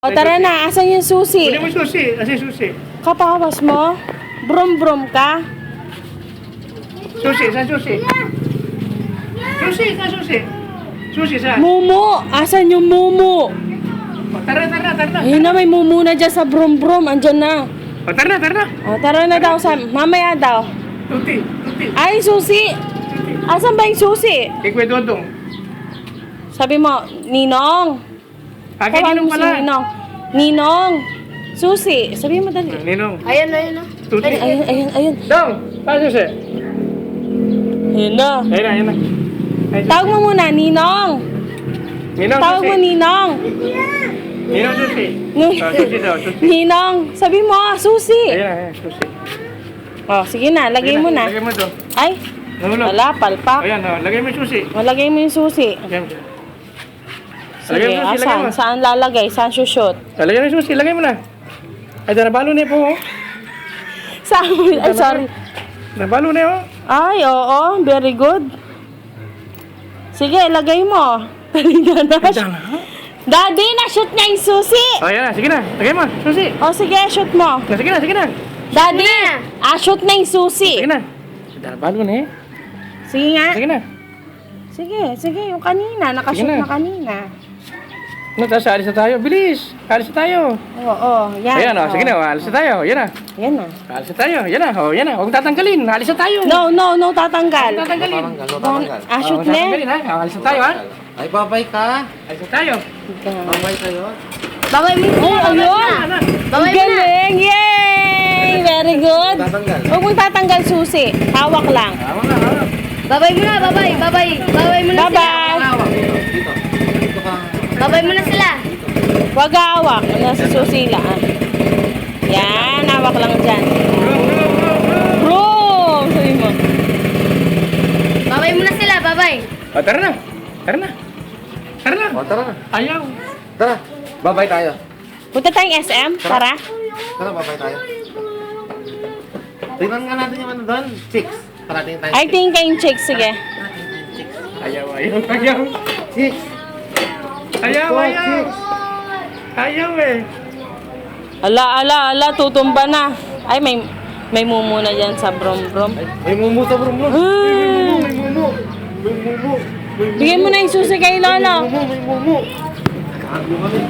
O tara na, asan yung susi? Kunin mo susi. Asan yung susi? Kapawas mo? Brum-brum ka? Susi, saan susi? Susi, saan susi? Susi, saan? Mumu! Asan yung mumu? O, tara na. Ayun na, may mumu na dyan sa brum-brum. Andyan na. O, tara na. O tara na daw, mamaya daw. Tuti. Ay, susi! Asan ba yung susi? Ikwe dodong. Sabi mo, Ninong. Akin Tawagin ninong mo si pala. Ninong. Susi. Sabi mo dali. Ninong. Ayan na. Tuti. Ayun. Dong, saan susi? Ayun na. Ayun na. Ay, Tawag mo muna, Ninong. Ninong Tawag mo, susi. Ninong. Ninong susi. Ni- O, susi daw, susi. Ninong. Sabi mo, susi. Ayan, susi. Oh, sige na, lagay mo na. Lagay mo to. Ay, Nahulog. wala, palpak. Ayan, lagay mo yung susi. Malagay mo yung susi. Ayan. Sige, Lagay mo, lagay asan? mo. Saan lalagay? Saan shoot? Lagay mo yung susi, lagay mo na. Ay, nabalo na po. Saan? Ay, sorry. Nabalo na yun. Ay, oo. Very good. Sige, lagay mo. Talaga na. Diyan na. Daddy, na-shoot niya yung susi. O, yan na. Sige na. Lagay mo. Susi. O, sige, shoot mo. Sige na. Daddy, shoot na yung susi. Sige na. Nabalo na eh. Sige nga. Sige na. Sige, yung kanina. Nakashoot Sige na. na kanina. Tapos alis na tayo. Bilis. Alis na tayo. Oo, yan. Ayan o. Sige na. Alis na tayo. Yan na. Yan na. Alis na tayo. Yan na. O, yan na. Huwag tatanggalin. Alis na tayo. No, tatanggal. Tatanggalin. Shoot na. Tatanggalin ha. Alis na tayo ha. Ay, babay ka. Alis na tayo. Babay kayo. Babay mo Oh, ayun. Babay mo na. Galing! Yay! Very good. Tatanggal. Huwag mong tatanggal susi. Hawak lang. Hawak na. Babay mo na, babay mo na sila. Bye-bye. Hawak dito. Dito. Dito ka. Babay mo na sila. Huwag hawak. Nasa susi lang. Yan, hawak lang dyan. Bro! Sabi mo. Babay mo na sila, babay. O, tara na. Tara na. O, tara na. Ayaw. Tara. Babay tayo. Punta tayong SM. Tara. Tara, babay tayo. Tingnan nga natin yung ano doon. Chicks. Parating tayo. Ay, tingin kayong chicks. Sige. Ayaw. Chicks. Ayaw. Ayaw eh. Ala. Tutumba na. Ay, may mumu na dyan sa brom-brom. May mumu sa bro. May mumu. Bigyan mo na yung susi kay Lolo. May mumu. Kakago kami.